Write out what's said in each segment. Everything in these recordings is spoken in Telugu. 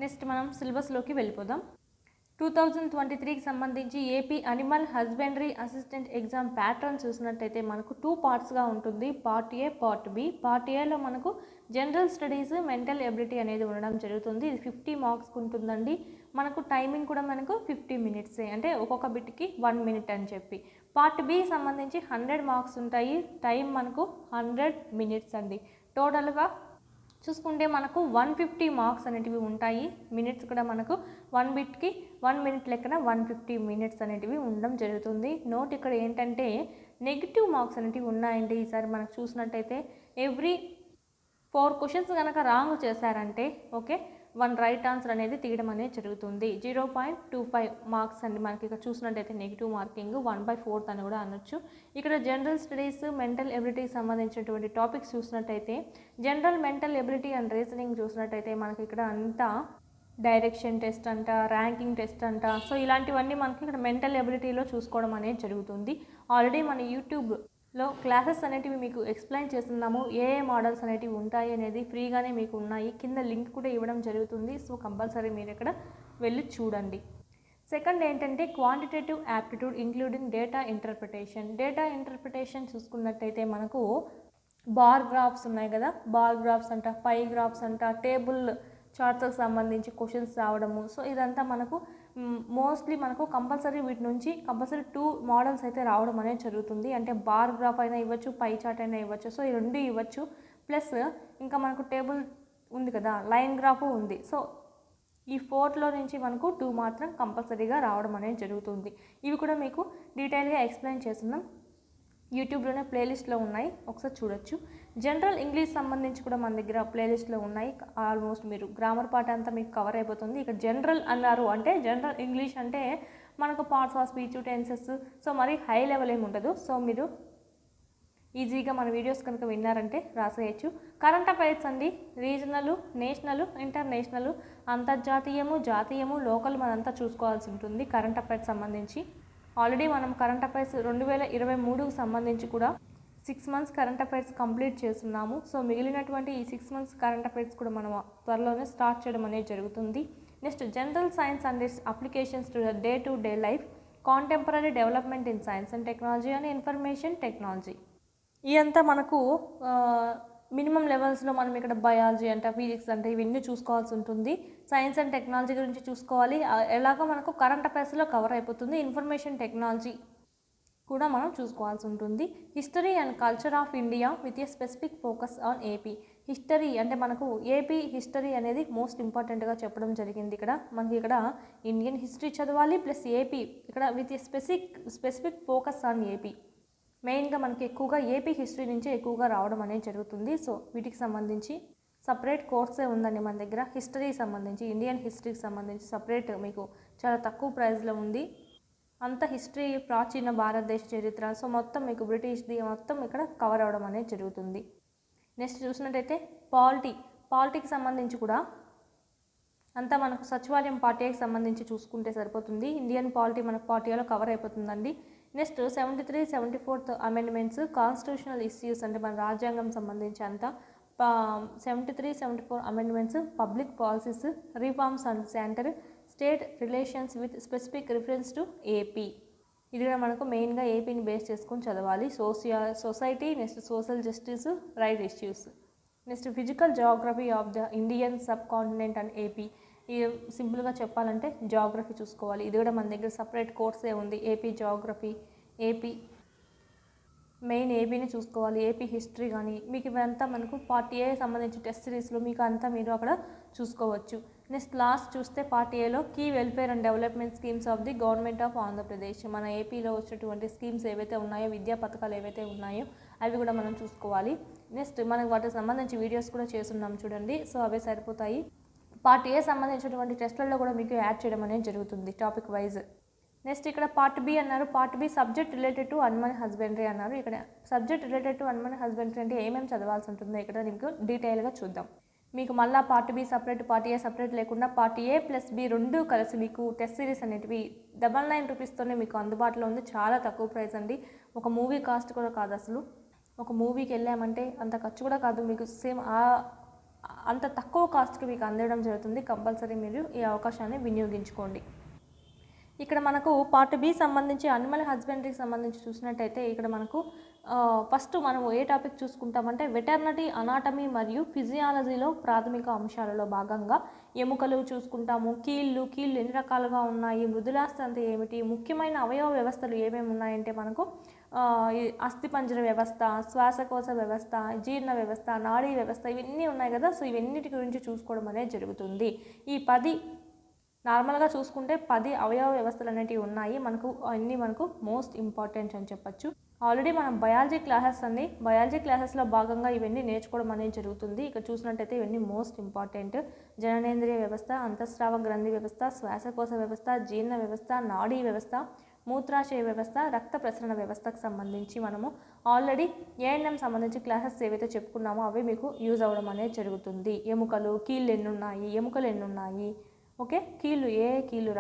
నెక్స్ట్ మనం సిలబస్లోకి వెళ్ళిపోదాం. 2023కి సంబంధించి AP animal husbandry assistant exam pattern చూసినట్టయితే మనకు 2 పార్ట్స్గా ఉంటుంది. Part A, part B. Part ఏలో మనకు జనరల్ స్టడీస్, మెంటల్ ఎబిలిటీ అనేది ఉండడం జరుగుతుంది. ఇది 50 మార్క్స్కి ఉంటుందండి. మనకు టైమింగ్ కూడా మనకు 50 మినిట్సే, అంటే ఒక్కొక్క బిట్కి 1 మినిట్ అని చెప్పి. పార్ట్ బి సంబంధించి 100 మార్క్స్ ఉంటాయి. టైం మనకు 100 మినిట్స్ అండి. టోటల్గా చూసుకుంటే మనకు 150 మార్క్స్ అనేటివి ఉంటాయి. మినిట్స్ కూడా మనకు 1 బిట్కి 1 మినిట్ లెక్కన 150 మినిట్స్ అనేటివి ఉండడం జరుగుతుంది. నోట్ ఇక్కడ ఏంటంటే నెగిటివ్ మార్క్స్ అనేటివి ఉన్నాయండి. ఈసారి మనకు చూసినట్టయితే ఎవ్రీ 4 క్వశ్చన్స్ కనుక రాంగ్ చేశారంటే ఓకే 1 రైట్ ఆన్సర్ అనేది తీయడం అనేది జరుగుతుంది. 0.25 మార్క్స్ అండి. మనకి ఇక్కడ చూసినట్టయితే నెగిటివ్ మార్కింగ్ 1/4 అని కూడా అనొచ్చు. ఇక్కడ జనరల్ స్టడీస్, మెంటల్ ఎబిలిటీకి సంబంధించినటువంటి టాపిక్స్ చూసినట్టయితే general mental ability and reasoning చూసినట్టయితే మనకి ఇక్కడ అంతా డైరెక్షన్ టెస్ట్ అంట, ర్యాంకింగ్ టెస్ట్ అంట, సో ఇలాంటివన్నీ మనకి ఇక్కడ మెంటల్ ఎబిలిటీలో చూసుకోవడం అనేది జరుగుతుంది. ఆల్రెడీ మన యూట్యూబ్లో క్లాసెస్ అనేటివి మీకు ఎక్స్ప్లెయిన్ చేస్తున్నాము. ఏ మోడల్స్ అనేటివి ఉంటాయి అనేది ఫ్రీగానే మీకు ఉన్నాయి. కింద లింక్ కూడా ఇవ్వడం జరుగుతుంది. సో కంపల్సరీ మీరు ఇక్కడ వెళ్ళి చూడండి. సెకండ్ ఏంటంటే quantitative aptitude including data interpretation. Data interpretation చూసుకున్నట్టయితే మనకు బార్ గ్రాఫ్స్ ఉన్నాయి కదా, బార్ గ్రాఫ్స్ అంట, పై గ్రాఫ్స్ అంట, టేబుల్ చార్ట్స్కి సంబంధించి క్వశ్చన్స్ రావడము. సో ఇదంతా మనకు మోస్ట్లీ మనకు కంపల్సరీ వీటి నుంచి కంపల్సరీ 2 మోడల్స్ అయితే రావడం అనేది జరుగుతుంది. అంటే బార్ గ్రాఫ్ అయినా ఇవ్వచ్చు, పై చార్ట్ అయినా ఇవ్వచ్చు. సో ఈ 2 ఇవ్వచ్చు. ప్లస్ ఇంకా మనకు టేబుల్ ఉంది కదా, లైన్ గ్రాఫ్ ఉంది. సో ఈ 4లో నుంచి మనకు 2 మాత్రం కంపల్సరీగా రావడం అనేది జరుగుతుంది. ఇవి కూడా మీకు డీటెయిల్గా ఎక్స్ప్లెయిన్ చేస్తున్నాం. యూట్యూబ్లోనే ప్లేలిస్ట్లో ఉన్నాయి, ఒకసారి చూడొచ్చు. జనరల్ ఇంగ్లీష్ సంబంధించి కూడా మన దగ్గర ప్లేలిస్ట్లో ఉన్నాయి. ఆల్మోస్ట్ మీరు గ్రామర్ పార్ట్ అంతా మీకు కవర్ అయిపోతుంది. ఇక్కడ జనరల్ అన్నారు అంటే జనరల్ ఇంగ్లీష్ అంటే మనకు parts of speech, tenses, so మరి హై లెవెల్ ఏమి ఉండదు. సో మీరు ఈజీగా మన వీడియోస్ కనుక విన్నారంటే రాసేయచ్చు. కరెంట్ అఫైర్స్ అండి, రీజనల్, నేషనల్, ఇంటర్నేషనల్, అంతర్జాతీయము, జాతీయము, లోకల్ మనంతా చూసుకోవాల్సి ఉంటుంది. కరెంట్ అఫైర్స్ సంబంధించి ఆల్రెడీ మనం కరెంట్ అఫైర్స్ 2023కు సంబంధించి కూడా 6 మంత్స్ కరెంట్ అఫైర్స్ కంప్లీట్ చేస్తున్నాము. సో మిగిలినటువంటి ఈ 6 మంత్స్ కరెంట్ అఫైర్స్ కూడా మనం త్వరలోనే స్టార్ట్ చేయడం అనేది జరుగుతుంది. Next general science and its applications to day to day life, contemporary development in science and technology and information technology. ఇదంతా మనకు మినిమం లెవెల్స్లో మనం ఇక్కడ బయాలజీ అంట, ఫిజిక్స్ అంటే ఇవన్నీ చూసుకోవాల్సి ఉంటుంది. సైన్స్ అండ్ టెక్నాలజీ గురించి చూసుకోవాలి. ఎలాగో మనకు కరెంట్ అఫైర్స్లో కవర్ అయిపోతుంది. ఇన్ఫర్మేషన్ టెక్నాలజీ కూడా మనం చూసుకోవాల్సి ఉంటుంది. History and culture of India with a specific focus on AP. History అంటే మనకు ఏపీ హిస్టరీ అనేది మోస్ట్ ఇంపార్టెంట్గా చెప్పడం జరిగింది. ఇక్కడ మనకి ఇక్కడ ఇండియన్ హిస్టరీ చదవాలి, ప్లస్ ఏపీ ఇక్కడ with a specific focus on AP. మెయిన్గా మనకి ఎక్కువగా ఏపీ హిస్టరీ నుంచి ఎక్కువగా రావడం అనేది జరుగుతుంది. సో వీటికి సంబంధించి సపరేట్ కోర్సే ఉందండి మన దగ్గర. హిస్టరీకి సంబంధించి, ఇండియన్ హిస్టరీకి సంబంధించి సపరేట్ మీకు చాలా తక్కువ ప్రైస్లో ఉంది. అంత హిస్టరీ, ప్రాచీన భారతదేశ చరిత్ర, సో మొత్తం మీకు బ్రిటిష్ది మొత్తం ఇక్కడ కవర్ అవ్వడం అనేది జరుగుతుంది. నెక్స్ట్ చూసినట్టయితే పాలిటీకి సంబంధించి కూడా అంతా మనకు సచివాలయం పార్టీకి సంబంధించి చూసుకుంటే సరిపోతుంది. ఇండియన్ పాలిటీ మనకు పార్టీలో కవర్ అయిపోతుందండి. Next 73, 74th amendments, constitutional issues అంటే మన రాజ్యాంగం సంబంధించి అంతా 73, 74 amendments, public policies, reforms and centre state relations with specific reference to AP. ఇది కూడా మనకు మెయిన్గా ఏపీని బేస్ చేసుకొని చదవాలి. Society, next social justice, right issues. Next physical geography of the Indian sub continent and AP. ఇది సింపుల్గా చెప్పాలంటే జాగ్రఫీ చూసుకోవాలి. ఇది కూడా మన దగ్గర సపరేట్ కోర్సే ఉంది. ఏపీ జాగ్రఫీ, ఏపీ మెయిన్ ఏపీని చూసుకోవాలి. ఏపీ హిస్టరీ కానీ మీకు ఇవంతా మనకు పార్ట్ ఏ సంబంధించి టెస్ట్ సిరీస్లో మీకు అంతా మీరు అక్కడ చూసుకోవచ్చు. నెక్స్ట్ లాస్ట్ చూస్తే పార్ట్ ఏలో key welfare and development schemes of the government of Andhra Pradesh. మన ఏపీలో వచ్చేటువంటి స్కీమ్స్ ఏవైతే ఉన్నాయో, విద్యా పథకాలు ఏవైతే ఉన్నాయో అవి కూడా మనం చూసుకోవాలి. నెక్స్ట్ మనకు వాటికి సంబంధించి వీడియోస్ కూడా చేస్తున్నాం చూడండి. సో అవే సరిపోతాయి. పార్ట్ ఏ సంబంధించినటువంటి టెస్ట్లలో కూడా మీకు యాడ్ చేయడం అనేది జరుగుతుంది టాపిక్ వైజ్. నెక్స్ట్ ఇక్కడ పార్ట్ బి అన్నారు. Part B subject related to animal husbandry అన్నారు. ఇక్కడ subject related to animal husbandry అంటే ఏమేమి చదవాల్సి ఉంటుందో ఇక్కడ మీకు డీటెయిల్గా చూద్దాం. మీకు మళ్ళీ part be separate, part A separate లేకుండా పార్ట్ ఏ ప్లస్ బి 2 కలిసి మీకు టెస్ట్ సిరీస్ అనేటివి 99 రూపీస్తోనే మీకు అందుబాటులో ఉంది. చాలా తక్కువ ప్రైస్ అండి. ఒక మూవీ కాస్ట్ కూడా కాదు అసలు. ఒక మూవీకి వెళ్ళామంటే అంత ఖర్చు కూడా కాదు. మీకు సేమ్ అంత తక్కువ కాస్ట్కి మీకు అందడం జరుగుతుంది. కంపల్సరీ మీరు ఈ అవకాశాన్ని వినియోగించుకోండి. ఇక్కడ మనకు పార్ట్ బి సంబంధించి అనిమల్ హస్బెండరీకి సంబంధించి చూసినట్టయితే ఇక్కడ మనకు ఫస్ట్ మనం ఏ టాపిక్ చూసుకుంటామంటే వెటర్నరీ, అనాటమీ మరియు ఫిజియాలజీలో ప్రాథమిక అంశాలలో భాగంగా ఎముకలు చూసుకుంటాము. కీళ్ళు ఎన్ని రకాలుగా ఉన్నాయి, మృదులాస్థి అంటే ఏమిటి, ముఖ్యమైన అవయవ వ్యవస్థలు ఏమేమి ఉన్నాయంటే మనకు అస్థిపంజర వ్యవస్థ, శ్వాసకోశ వ్యవస్థ, జీర్ణ వ్యవస్థ, నాడీ వ్యవస్థ, ఇవన్నీ ఉన్నాయి కదా. సో ఇవన్నిటి గురించి చూసుకోవడం అనేది జరుగుతుంది. ఈ 10 నార్మల్గా చూసుకుంటే 10 అవయవ వ్యవస్థలు అనేటివి ఉన్నాయి మనకు. అన్నీ మనకు మోస్ట్ ఇంపార్టెంట్ అని చెప్పచ్చు. ఆల్రెడీ మనం బయాలజీ క్లాసెస్లో భాగంగా ఇవన్నీ నేర్చుకోవడం అనేది జరుగుతుంది. ఇక్కడ చూసినట్టయితే ఇవన్నీ మోస్ట్ ఇంపార్టెంట్. జననేంద్రియ వ్యవస్థ, అంతఃస్రావ గ్రంథి వ్యవస్థ, శ్వాసకోశ వ్యవస్థ, జీర్ణ వ్యవస్థ, నాడీ వ్యవస్థ, మూత్రాశయ వ్యవస్థ, రక్త ప్రసరణ వ్యవస్థకు సంబంధించి మనము ఆల్రెడీ ఏఎన్ఎం సంబంధించి క్లాసెస్ ఏవైతే చెప్పుకున్నామో అవి మీకు యూజ్ అవ్వడం అనేది జరుగుతుంది. ఎముకలు, కీళ్ళు ఎన్ని ఉన్నాయి, ఎముకలు ఎన్ని ఉన్నాయి, ఓకే, కీళ్ళు కీళ్ళు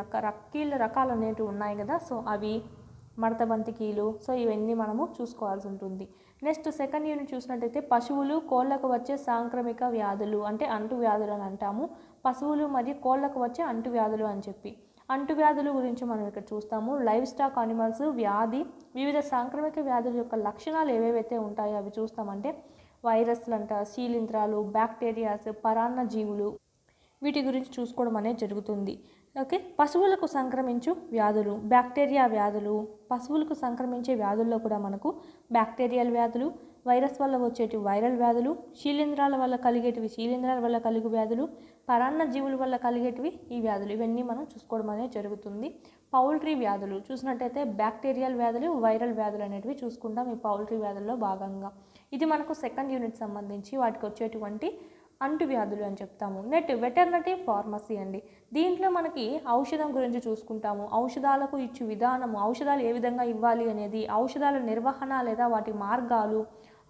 రకాలు అనేటివి ఉన్నాయి కదా. సో అవి మడతబంతి కీలు. సో ఇవన్నీ మనము చూసుకోవాల్సి ఉంటుంది. నెక్స్ట్ సెకండ్ యూనిట్ చూసినట్టయితే పశువులు, కోళ్ళకు వచ్చే సాంక్రమిక వ్యాధులు అంటే అంటువ్యాధులు అని అంటాము. పశువులు మరియు కోళ్ళకు వచ్చే అంటువ్యాధులు అని చెప్పి అంటువ్యాధుల గురించి మనం ఇక్కడ చూస్తాము. లైవ్ స్టాక్ అనిమల్స్ వ్యాధి, వివిధ సాంక్రమిక వ్యాధుల యొక్క లక్షణాలు ఏవేవైతే ఉంటాయో అవి చూస్తామంటే వైరస్లు అంట, శీలింధ్రాలు, బ్యాక్టీరియాస్, పరాన్న జీవులు, వీటి గురించి చూసుకోవడం అనేది జరుగుతుంది. ఓకే, పశువులకు సంక్రమించు వ్యాధులు, బ్యాక్టీరియా వ్యాధులు. పశువులకు సంక్రమించే వ్యాధుల్లో కూడా మనకు బ్యాక్టీరియల్ వ్యాధులు, వైరస్ వల్ల వచ్చేటివి వైరల్ వ్యాధులు, శీలింధ్రాల వల్ల కలిగేటివి శీలింధ్రాల వల్ల కలుగు వ్యాధులు, పరాన్న జీవుల వల్ల కలిగేటివి ఈ వ్యాధులు. ఇవన్నీ మనం చూసుకోవడం అనేది జరుగుతుంది. పౌల్ట్రీ వ్యాధులు చూసినట్టయితే బ్యాక్టీరియల్ వ్యాధులు, వైరల్ వ్యాధులు అనేటివి చూసుకుంటాం ఈ పౌల్ట్రీ వ్యాధుల్లో భాగంగా. ఇది మనకు సెకండ్ యూనిట్ సంబంధించి వాటికి వచ్చేటువంటి అంటువ్యాధులు అని చెప్తాము. వెటర్నరీ ఫార్మసీ అండి. దీంట్లో మనకి ఔషధం గురించి చూసుకుంటాము. ఔషధాలకు ఇచ్చే విధానము, ఔషధాలు ఏ విధంగా ఇవ్వాలి అనేది, ఔషధాల నిర్వహణ లేదా వాటి మార్గాలు,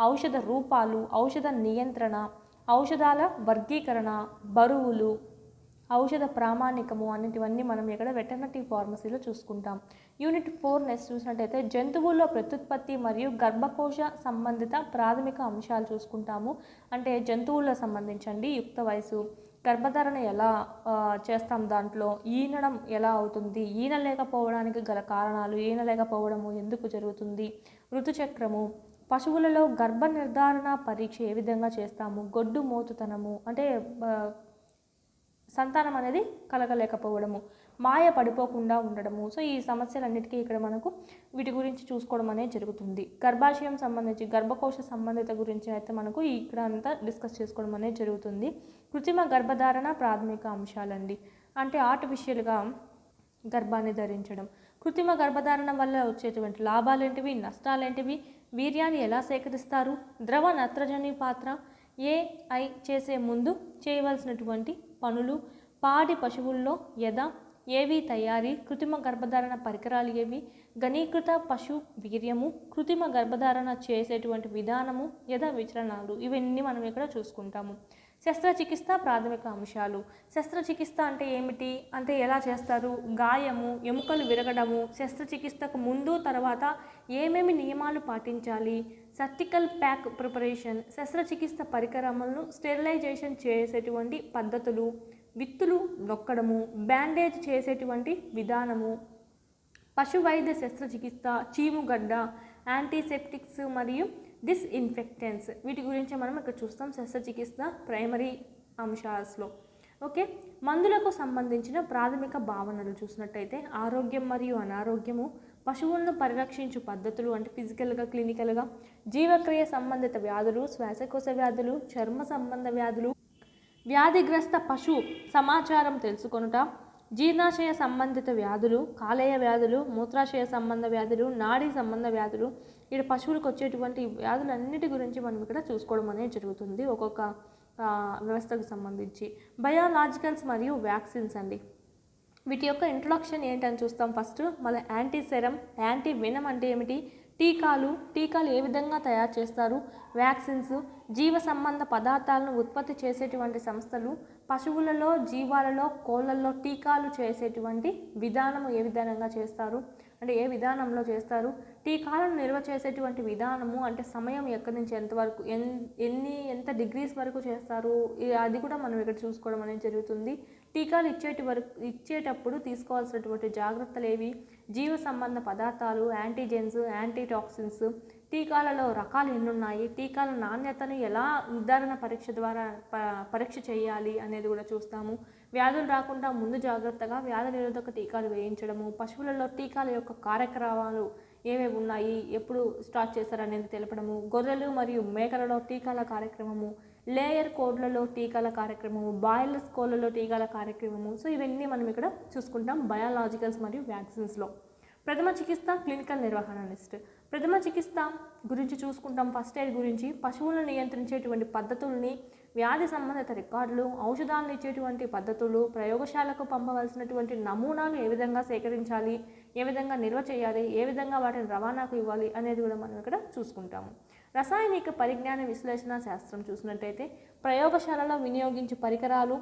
ఔషధ రూపాలు, ఔషధ నియంత్రణ, ఔషధాల వర్గీకరణ, బరువులు, ఔషధ ప్రామాణికము అనేటివన్నీ మనం ఇక్కడ వెటర్నరీ ఫార్మసీలో చూసుకుంటాం. యూనిట్ 4 నెక్స్ట్ చూసినట్టయితే జంతువుల్లో ప్రత్యుత్పత్తి మరియు గర్భకోశ సంబంధిత ప్రాథమిక అంశాలు చూసుకుంటాము. అంటే జంతువుల్లో సంబంధించండి యుక్త వయసు, గర్భధారణ ఎలా చేస్తాం, దాంట్లో ఈనడం ఎలా అవుతుంది, ఈన లేకపోవడానికి గల కారణాలు, ఈన లేకపోవడము ఎందుకు జరుగుతుంది, ఋతుచక్రము, పశువులలో గర్భ నిర్ధారణ పరీక్ష ఏ విధంగా చేస్తాము, గొడ్డు మోతుతనము అంటే సంతానం అనేది కలగలేకపోవడము, మాయ పడిపోకుండా ఉండడము. సో ఈ సమస్యలన్నిటికీ ఇక్కడ మనకు వీటి గురించి చూసుకోవడం అనేది జరుగుతుంది. గర్భాశయం సంబంధించి గర్భకోశ సంబంధిత గురించి అయితే మనకు ఇక్కడ అంతా డిస్కస్ చేసుకోవడం అనేది జరుగుతుంది. కృత్రిమ గర్భధారణ ప్రాథమిక అంశాలండి. అంటే ఆర్టిఫిషియల్గా గర్భాన్ని ధరించడం, కృత్రిమ గర్భధారణ వల్ల వచ్చేటువంటి లాభాలేంటివి, నష్టాలేంటివి, వీర్యాన్ని ఎలా సేకరిస్తారు, ద్రవ నత్రజని పాత్ర, ఏఐ చేసే ముందు చేయవలసినటువంటి పనులు, పాడి పశువుల్లో ఏవి తయారీ, కృత్రిమ గర్భధారణ పరికరాలు ఏవి, ఘనీకృత పశు వీర్యము, కృత్రిమ గర్భధారణ చేసేటువంటి విధానము, విచలనాలు, ఇవన్నీ మనం ఇక్కడ చూసుకుంటాము. శస్త్రచికిత్స ప్రాథమిక అంశాలు. శస్త్రచికిత్స అంటే ఏమిటి అంటే ఎలా చేస్తారు, గాయము, ఎముకలు విరగడము, శస్త్రచికిత్సకు ముందు తర్వాత ఏమేమి నియమాలు పాటించాలి, సర్జికల్ ప్యాక్ ప్రిపరేషన్, శస్త్రచికిత్స పరికరములను స్టెరిలైజేషన్ చేసేటువంటి పద్ధతులు, విత్తులు నొక్కడము, బ్యాండేజ్ చేసేటువంటి విధానము, పశువైద్య శస్త్రచికిత్స, చీముగడ్డ, యాంటీసెప్టిక్స్ మరియు డిస్ఇన్ఫెక్టెంట్స్, వీటి గురించి మనం ఇక్కడ చూస్తాం శస్త్రచికిత్స ప్రైమరీ అంశాల్లో. ఓకే, మందులకు సంబంధించిన ప్రాథమిక భావనలు చూసినట్టయితే ఆరోగ్యం మరియు అనారోగ్యము, పశువులను పరిరక్షించు పద్ధతులు అంటే ఫిజికల్గా క్లినికల్గా, జీవక్రియ సంబంధిత వ్యాధులు, శ్వాసకోశ వ్యాధులు, చర్మ సంబంధ వ్యాధులు, వ్యాధిగ్రస్త పశు సమాచారం తెలుసుకొనుట, జీర్ణాశయ సంబంధిత వ్యాధులు, కాలేయ వ్యాధులు, మూత్రాశయ సంబంధ వ్యాధులు, నాడీ సంబంధ వ్యాధులు. ఇక్కడ పశువులకు వచ్చేటువంటి వ్యాధులన్నిటి గురించి మనం ఇక్కడ చూసుకోవడం అనేది జరుగుతుంది ఒక్కొక్క వ్యవస్థకు సంబంధించి. బయోలాజికల్స్ మరియు వ్యాక్సిన్స్ అండి. వీటి యొక్క ఇంట్రొడక్షన్ ఏంటని చూస్తాం ఫస్ట్. మళ్ళీ యాంటీసెరం, యాంటీ వెనమ్ అంటే ఏమిటి, టీకాలు ఏ విధంగా తయారు చేస్తారు, వ్యాక్సిన్స్, జీవ సంబంధ పదార్థాలను ఉత్పత్తి చేసేటువంటి సంస్థలు, పశువులలో, జీవాలలో, కోళ్ళల్లో టీకాలు చేసేటువంటి విధానము ఏ విధానంగా చేస్తారు, అంటే ఏ విధానంలో చేస్తారు, టీకాలను నిల్వ చేసేటువంటి విధానము అంటే సమయం ఎక్కడి నుంచి ఎంతవరకు ఎంత డిగ్రీస్ వరకు చేస్తారు, అది కూడా మనం ఇక్కడ చూసుకోవడం అనేది జరుగుతుంది. టీకాలు ఇచ్చేటప్పుడు తీసుకోవాల్సినటువంటి జాగ్రత్తలు ఏవి, జీవ సంబంధ పదార్థాలు, యాంటీజెన్స్, యాంటీటాక్సిన్స్, టీకాలలో రకాలు ఎన్ని ఉన్నాయి, టీకాల నాణ్యతను ఎలా నిర్ధారణ పరీక్ష ద్వారా పరీక్ష చేయాలి అనేది కూడా చూస్తాము. వ్యాధులు రాకుండా ముందు జాగ్రత్తగా వ్యాధి నిరోధక టీకాలు వేయించడము, పశువులలో టీకాల యొక్క కార్యక్రమాలు ఏవేవి ఉన్నాయి, ఎప్పుడు స్టార్ట్ చేస్తారనేది తెలపడము, గొర్రెలు మరియు మేకలలో టీకాల కార్యక్రమము, లేయర్ కోడ్లలో టీకాల కార్యక్రమము, బాయిలర్స్ కోళ్ళలో టీకాల కార్యక్రమము. సో ఇవన్నీ మనం ఇక్కడ చూసుకుంటాం బయాలజికల్స్ మరియు వ్యాక్సిన్స్లో. ప్రథమ చికిత్స, క్లినికల్ నిర్వహణ. నెక్స్ట్ ప్రథమ చికిత్స గురించి చూసుకుంటాం. ఫస్ట్ ఎయిడ్ గురించి పశువులను నియంత్రించేటువంటి పద్ధతుల్ని, వ్యాధి సంబంధిత రికార్డులు, ఔషధాలను ఇచ్చేటువంటి పద్ధతులు, ప్రయోగశాలకు పంపవలసినటువంటి నమూనాలు ఏ విధంగా సేకరించాలి, ఏ విధంగా నిల్వ చేయాలి, ఏ విధంగా వాటిని రవాణాకు ఇవ్వాలి అనేది కూడా మనం ఇక్కడ చూసుకుంటాము. రసాయనిక పరిజ్ఞాన విశ్లేషణ శాస్త్రం చూసినట్టయితే ప్రయోగశాలలో వినియోగించే పరికరాలు,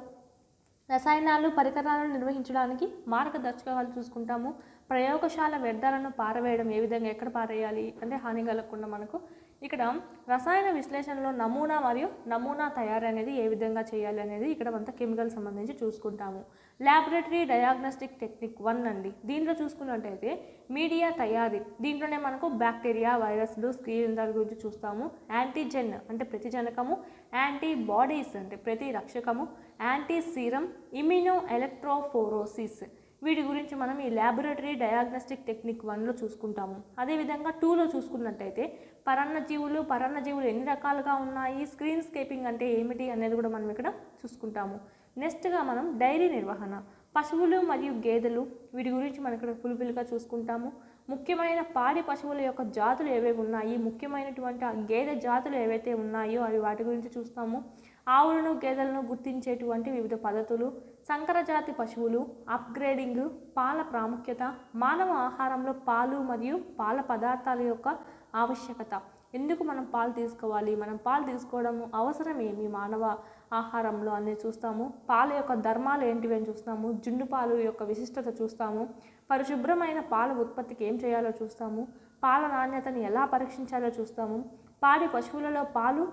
రసాయనాలు, పరికరాలను నిర్వహించడానికి మార్గదర్శకాలు చూసుకుంటాము. ప్రయోగశాల వ్యర్థాలను పారవేయడం ఏ విధంగా, ఎక్కడ పారేయాలి అంటే హాని కలగకుండా మనకు ఇక్కడ రసాయన విశ్లేషణలో నమూనా మరియు నమూనా తయారీ అనేది ఏ విధంగా చేయాలి అనేది ఇక్కడ అంతా కెమికల్ సంబంధించి చూసుకుంటాము. ల్యాబొరేటరీ డయాగ్నోస్టిక్ టెక్నిక్ 1 అండి. దీంట్లో చూసుకున్నట్టయితే మీడియా తయారీ, దీంట్లోనే మనకు బ్యాక్టీరియా, వైరస్లు, స్క్రీన్ దాని గురించి చూస్తాము. యాంటీజెన్ అంటే ప్రతిజనకము, యాంటీబాడీస్ అంటే ప్రతి రక్షకము, యాంటీ సీరం, ఇమ్యూనో ఎలక్ట్రోఫోరోసిస్, వీటి గురించి మనం ఈ ల్యాబొరేటరీ డయాగ్నోస్టిక్ టెక్నిక్ 1లో చూసుకుంటాము. అదేవిధంగా 2లో చూసుకున్నట్టయితే పరాన్నజీవులు ఎన్ని రకాలుగా ఉన్నాయి, స్క్రీన్ స్కేపింగ్ అంటే ఏమిటి అనేది కూడా మనం ఇక్కడ చూసుకుంటాము. నెక్స్ట్గా మనం డైరీ నిర్వహణ, పశువులు మరియు గేదెలు, వీటి గురించి మనం ఇక్కడ ఫుల్ఫిల్గా చూసుకుంటాము. ముఖ్యమైన పాడి పశువుల యొక్క జాతులు ఏవేవి ఉన్నాయి, ముఖ్యమైనటువంటి ఆ గేదె జాతులు ఏవైతే ఉన్నాయో అవి వాటి గురించి చూస్తాము. ఆవులను, గేదెలను గుర్తించేటువంటి వివిధ పద్ధతులు, సంకరజాతి పశువులు, అప్గ్రేడింగ్, పాల ప్రాముఖ్యత, మానవ ఆహారంలో పాలు మరియు పాల పదార్థాల యొక్క ఆవశ్యకత, ఎందుకు మనం పాలు తీసుకోవాలి, మనం పాలు తీసుకోవడం అవసరం ఏమి మానవ ఆహారంలో అనేది చూస్తాము. పాల యొక్క ధర్మాలు ఏంటివి అని చూస్తాము. జున్ను పాలు యొక్క విశిష్టత చూస్తాము. పరిశుభ్రమైన పాల ఉత్పత్తికి ఏం చేయాలో చూస్తాము. పాల నాణ్యతను ఎలా పరీక్షించాలో చూస్తాము. పాడి పశువులలో పాలు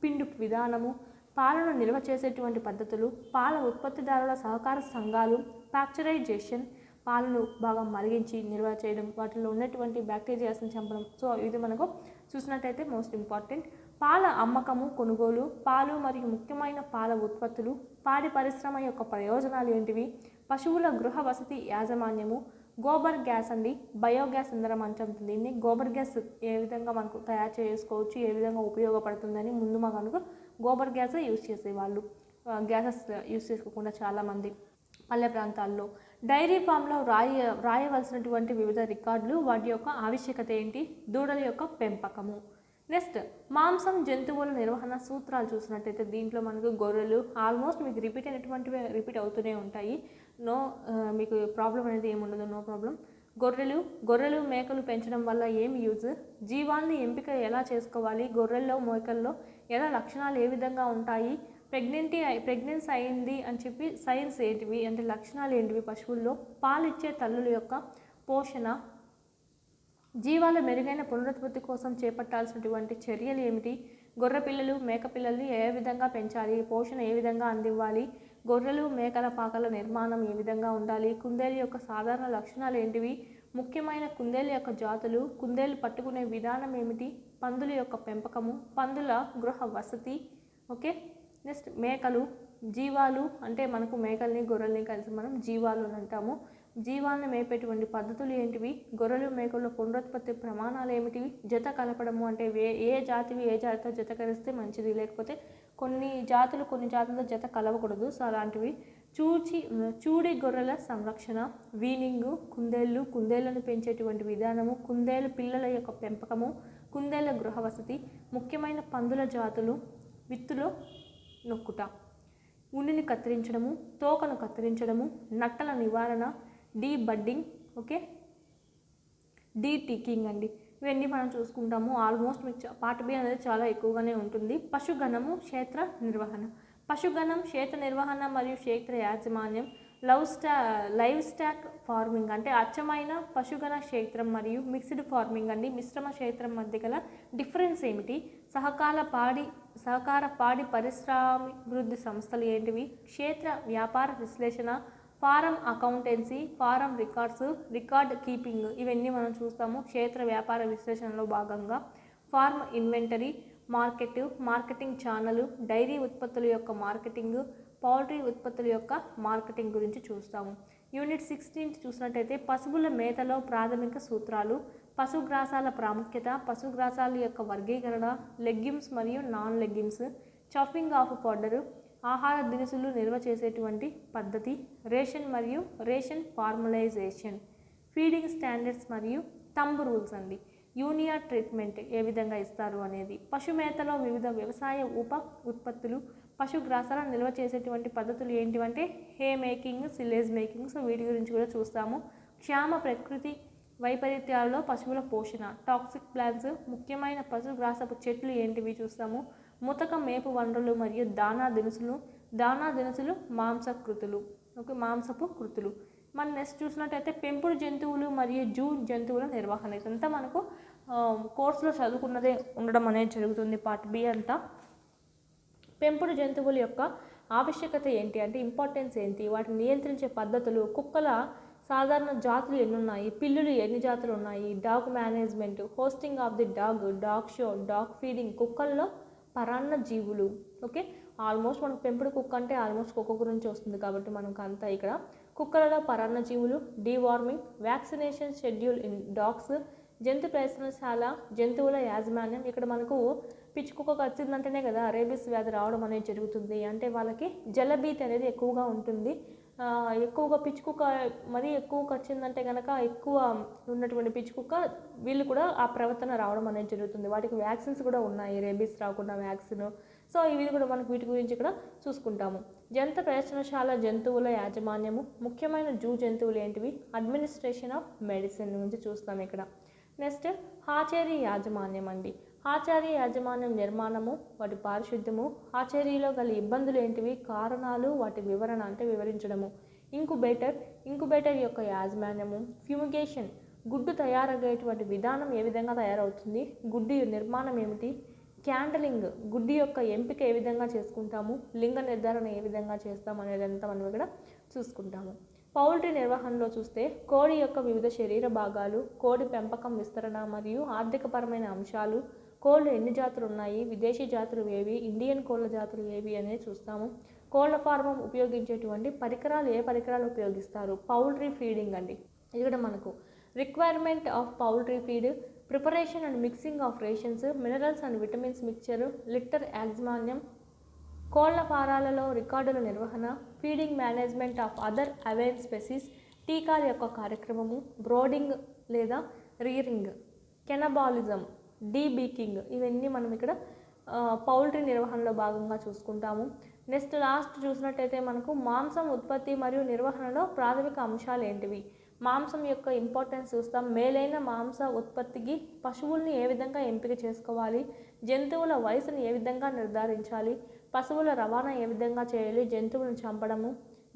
పిండు విధానము, పాలను నిల్వ చేసేటువంటి పద్ధతులు, పాల ఉత్పత్తిదారుల సహకార సంఘాలు, పాక్చరైజేషన్, పాలను బాగా మరిగించి నిల్వ చేయడం, వాటిలో ఉన్నటువంటి బ్యాక్టీరియాస్ని చంపడం. సో ఇది మనకు చూసినట్టయితే మోస్ట్ ఇంపార్టెంట్. పాల అమ్మకము, కొనుగోలు, పాలు మరియు ముఖ్యమైన పాల ఉత్పత్తులు, పాడి పరిశ్రమ యొక్క ప్రయోజనాలు ఏంటివి, పశువుల గృహ వసతి యాజమాన్యము, గోబర్ గ్యాస్ అండి, బయోగ్యాస్ ఇంధనం అంటాం దీన్ని. గోబర్ గ్యాస్ ఏ విధంగా మనకు తయారు చేసుకోవచ్చు, ఏ విధంగా ఉపయోగపడుతుందని ముందు మనకు గోబర్ గ్యాస్ యూజ్ చేసేవాళ్ళు, గ్యాసెస్ యూజ్ చేసుకోకుండా చాలామంది పల్లె ప్రాంతాల్లో. డైరీ ఫామ్లో రాయవలసినటువంటి వివిధ రికార్డులు, వాటి యొక్క ఆవశ్యకత ఏంటి, దూడల యొక్క పెంపకము. నెక్స్ట్ మాంసం, జంతువుల నిర్వహణ సూత్రాలు చూసినట్టయితే దీంట్లో మనకు గొర్రెలు ఆల్మోస్ట్ మీకు రిపీట్ అవుతూనే ఉంటాయి. మీకు ప్రాబ్లం అనేది ఏముండదు, నో ప్రాబ్లం. గొర్రెలు మేకలు పెంచడం వల్ల ఏమి యూజ్, జీవాన్ని ఎంపిక ఎలా చేసుకోవాలి, గొర్రెల్లో మేకల్లో ఎలా లక్షణాలు ఏ విధంగా ఉంటాయి, ప్రెగ్నెన్సీ అయింది అని చెప్పి సైన్స్ ఏంటివి అంటే లక్షణాలు ఏంటివి, పశువుల్లో పాలిచ్చే తల్లుల యొక్క పోషణ, జీవాల మెరుగైన పునరుత్పత్తి కోసం చేపట్టాల్సినటువంటి చర్యలు ఏమిటి, గొర్రె పిల్లలు, మేక పిల్లల్ని ఏ విధంగా పెంచాలి, పోషణ ఏ విధంగా అందివ్వాలి, గొర్రెలు, మేకల పాకల నిర్మాణం ఏ విధంగా ఉండాలి, కుందేలు యొక్క సాధారణ లక్షణాలు ఏంటివి, ముఖ్యమైన కుందేలు యొక్క జాతులు, కుందేలు పట్టుకునే విధానం ఏమిటి, పందుల యొక్క పెంపకము, పందుల గృహ వసతి. ఓకే, నెక్స్ట్ మేకలు, జీవాలు అంటే మనకు మేకల్ని గొర్రెల్ని కలిసి మనం జీవాలు అని అంటాము. జీవాలను మేపేటువంటి పద్ధతులు ఏంటివి, గొర్రెలు మేకల్లో పునరుత్పత్తి ప్రమాణాలు ఏమిటివి, జత కలపడము అంటే ఏ జాతితో జత కలిస్తే మంచిది, లేకపోతే కొన్ని జాతులతో జత కలవకూడదు. సో అలాంటివి. చూడి గొర్రెల సంరక్షణ, వీనింగు, కుందేళ్లను పెంచేటువంటి విధానము, కుందేలు పిల్లల యొక్క పెంపకము, కుందేళ్ల గృహ వసతి, ముఖ్యమైన పందుల జాతులు, విత్తులో నొక్కుట, ఉన్నిని కత్తిరించడము, తోకను కత్తిరించడము, నట్టల నివారణ, బడ్డింగ్, ఓకే, టీకింగ్ అండి. ఇవన్నీ మనం చూసుకుంటాము. ఆల్మోస్ట్ మీకు పార్ట్ బి అనేది చాలా ఎక్కువగానే ఉంటుంది. పశుగణము, క్షేత్ర నిర్వహణ. పశుగణం, క్షేత్ర నిర్వహణ మరియు క్షేత్ర యాజమాన్యం. లైవ్ స్టాక్ ఫార్మింగ్ అంటే అచ్చమైన పశుగణ క్షేత్రం మరియు మిక్స్డ్ ఫార్మింగ్ అండి. మిశ్రమ క్షేత్రం మధ్య గల డిఫరెన్స్ ఏమిటి? సహకార పాడి పరిశ్రమాభివృద్ధి సంస్థలు ఏంటివి? క్షేత్ర వ్యాపార విశ్లేషణ, farm accountancy, farm records, record keeping ఇవన్నీ మనం చూస్తాము క్షేత్ర వ్యాపార విశ్లేషణలో భాగంగా. Farm inventory, marketing channel, dairy ఉత్పత్తుల యొక్క మార్కెటింగ్, పౌల్ట్రీ ఉత్పత్తుల యొక్క మార్కెటింగ్ గురించి చూస్తాము. యూనిట్ 16 చూసినట్టయితే పశువుల మేతలో ప్రాథమిక సూత్రాలు, పశుగ్రాసాల ప్రాముఖ్యత, పశుగ్రాసాల యొక్క వర్గీకరణ, లెగ్యూమ్స్ మరియు non legumes, chopping of powder, ఆహార దినుసులు నిల్వ చేసేటువంటి పద్ధతి, రేషన్ మరియు రేషన్ ఫార్మలైజేషన్, ఫీడింగ్ స్టాండర్డ్స్ మరియు తంబ్ రూల్స్ అండి. యూనియా ట్రీట్మెంట్ ఏ విధంగా ఇస్తారు అనేది, పశు మేతలో వివిధ వ్యవసాయ ఉత్పత్తులు, పశుగ్రాసాలను నిల్వ చేసేటువంటి పద్ధతులు ఏంటివంటే హే మేకింగ్, సిలేజ్ మేకింగ్. సో వీటి గురించి కూడా చూస్తాము. క్షామ ప్రకృతి వైపరీత్యాలలో పశువుల పోషణ, టాక్సిక్ ప్లాంట్స్, ముఖ్యమైన పశుగ్రాసపు చెట్లు ఏంటివి చూస్తాము. ముతక మేపు వనరులు మరియు దానా దినుసులు మాంసపు కృతులు. మనం నెక్స్ట్ చూసినట్టయితే పెంపుడు జంతువులు మరియు జూ జంతువుల నిర్వహణ. ఇదంతా మనకు కోర్సులో చదువుకున్నదే ఉండడం అనేది జరుగుతుంది. పార్ట్ బి అంతా పెంపుడు జంతువుల యొక్క ఆవశ్యకత ఏంటి అంటే ఇంపార్టెన్స్ ఏంటి, వాటిని నియంత్రించే పద్ధతులు, కుక్కల సాధారణ జాతులు ఎన్ని ఉన్నాయి, పిల్లులు ఎన్ని జాతులు ఉన్నాయి, dog management, hosting of the dog show, dog feeding, కుక్కల్లో పరాన్న జీవులు. ఓకే, ఆల్మోస్ట్ మనకు పెంపుడు కుక్క అంటే ఆల్మోస్ట్ కుక్క గురించి వస్తుంది కాబట్టి మనకు అంతా ఇక్కడ కుక్కలలో పరాన్న జీవులు, deworming, vaccination schedule in dogs, జంతు ప్రదర్శనశాల, జంతువుల యాజమాన్యం. ఇక్కడ మనకు పిచ్చి కుక్క వచ్చిందంటేనే కదా రేబిస్ వ్యాధి రావడం అనేది జరుగుతుంది. అంటే వాళ్ళకి జలభీతి అనేది ఎక్కువగా ఉంటుంది. ఎక్కువగా పిచ్చి కుక్క మరీ ఎక్కువగా వచ్చిందంటే కనుక ఎక్కువ ఉన్నటువంటి పిచ్చి కుక్క వీళ్ళు కూడా ఆ ప్రవర్తన రావడం అనేది జరుగుతుంది. వాటికి వ్యాక్సిన్స్ కూడా ఉన్నాయి, రేబిస్ రాకుండా వ్యాక్సిన్. సో ఇవి కూడా మనకు వీటి గురించి ఇక్కడ చూసుకుంటాము. జంతు ప్రదర్శనశాల, జంతువుల యాజమాన్యము, ముఖ్యమైన జూ జంతువులు ఏంటివి, అడ్మినిస్ట్రేషన్ ఆఫ్ మెడిసిన్ గురించి చూస్తాం ఇక్కడ. నెక్స్ట్ హాచేరీ యాజమాన్యం అండి. హాచేరీ యాజమాన్యం నిర్మాణము, వాటి పారిశుద్ధ్యము, హాచేరీలో గల ఇబ్బందులు ఏంటివి, కారణాలు, వాటి వివరణ అంటే వివరించడము. ఇంకుబేటర్ యొక్క యాజమాన్యము, ఫ్యూమిగేషన్, గుడ్డు తయారయ్యేటువంటి విధానం ఏ విధంగా తయారవుతుంది, గుడ్డు నిర్మాణం ఏమిటి, క్యాండలింగ్, గుడ్డి యొక్క ఎంపిక ఏ విధంగా చేసుకుంటాము, లింగ నిర్ధారణ ఏ విధంగా చేస్తాము అనేదంతా మనం ఇక్కడ చూసుకుంటాము. పౌల్ట్రీ నిర్వహణలో చూస్తే కోడి యొక్క వివిధ శరీర భాగాలు, కోడి పెంపకం విస్తరణ మరియు ఆర్థికపరమైన అంశాలు, కోళ్ళు ఎన్ని జాతులు ఉన్నాయి, విదేశీ జాతులు ఏవి, ఇండియన్ కోళ్ళ జాతులు ఏవి అనేది చూస్తాము. కోళ్ళ ఫార్మం ఉపయోగించేటువంటి పరికరాలు, ఏ పరికరాలు ఉపయోగిస్తారు, పౌల్ట్రీ ఫీడింగ్ అండి. ఇక్కడ మనకు requirement of poultry feed, preparation and mixing of rations, minerals and vitamins mixture, litter యాజమాన్యం, కోళ్ల ఫారాలలో రికార్డుల నిర్వహణ, feeding management of other avian species, టీకాల యొక్క కార్యక్రమము, బ్రోడింగ్ లేదా రీరింగ్, కెనబాలిజం, డీబీకింగ్, ఇవన్నీ మనం ఇక్కడ పౌల్ట్రీ నిర్వహణలో భాగంగా చూసుకుంటాము. నెక్స్ట్ లాస్ట్ చూసినట్టయితే మనకు మాంసం ఉత్పత్తి మరియు నిర్వహణలో ప్రాథమిక అంశాలు ఏంటివి, మాంసం యొక్క ఇంపార్టెన్స్ చూస్తాం. మేలైన మాంస ఉత్పత్తికి పశువుల్ని ఏ విధంగా ఎంపిక చేసుకోవాలి, జంతువుల వయసును ఏ విధంగా నిర్ధారించాలి, పశువుల రవాణా ఏ విధంగా చేయాలి, జంతువులను చంపడము,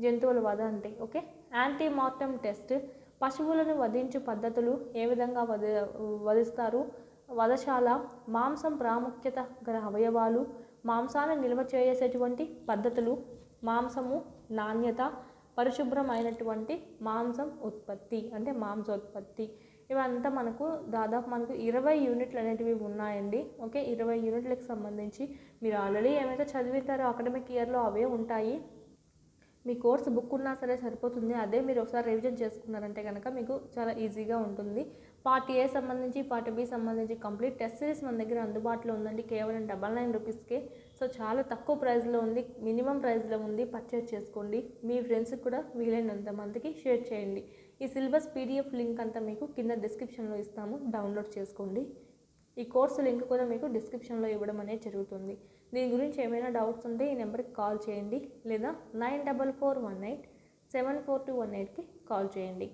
జంతువుల వధ అంటే ఓకే. యాంటీ మార్టం టెస్ట్, పశువులను వధించు పద్ధతులు, ఏ విధంగా వధిస్తారు, వధశాల, మాంసం ప్రాముఖ్యత గల అవయవాలు, మాంసాన్ని నిల్వ చేసేటువంటి పద్ధతులు, మాంసము నాణ్యత, పరిశుభ్రమైనటువంటి మాంసం ఉత్పత్తి అంటే మాంసోత్పత్తి. ఇవంతా మనకు దాదాపు 20 యూనిట్లు అనేటివి ఉన్నాయండి. ఓకే, 20 యూనిట్లకు సంబంధించి మీరు ఆల్రెడీ ఏమైతే చదివితారో అకాడమిక్ ఇయర్లో అవే ఉంటాయి. మీ కోర్సు బుక్ ఉన్నా సరే సరిపోతుంది. అదే మీరు ఒకసారి రివిజన్ చేసుకున్నారంటే కనుక మీకు చాలా ఈజీగా ఉంటుంది. పార్ట్ ఏ సంబంధించి, పార్ట్ బి సంబంధించి కంప్లీట్ టెస్ట్ సిరీస్ మన దగ్గర అందుబాటులో ఉందండి. కేవలం 99 రూపీస్కే. సో చాలా తక్కువ ప్రైస్లో ఉంది, మినిమం ప్రైస్లో ఉంది. పర్చేజ్ చేసుకోండి. మీ ఫ్రెండ్స్కి కూడా వీలైనంత మందికి షేర్ చేయండి. ఈ సిలబస్ PDF లింక్ అంతా మీకు కింద డిస్క్రిప్షన్లో ఇస్తాము, డౌన్లోడ్ చేసుకోండి. ఈ కోర్సు లింక్ కూడా మీకు డిస్క్రిప్షన్లో ఇవ్వడం అనేది జరుగుతుంది. దీని గురించి ఏమైనా డౌట్స్ ఉంటే ఈ నెంబర్కి కాల్ చేయండి, లేదా 9441874218కి కాల్ చేయండి.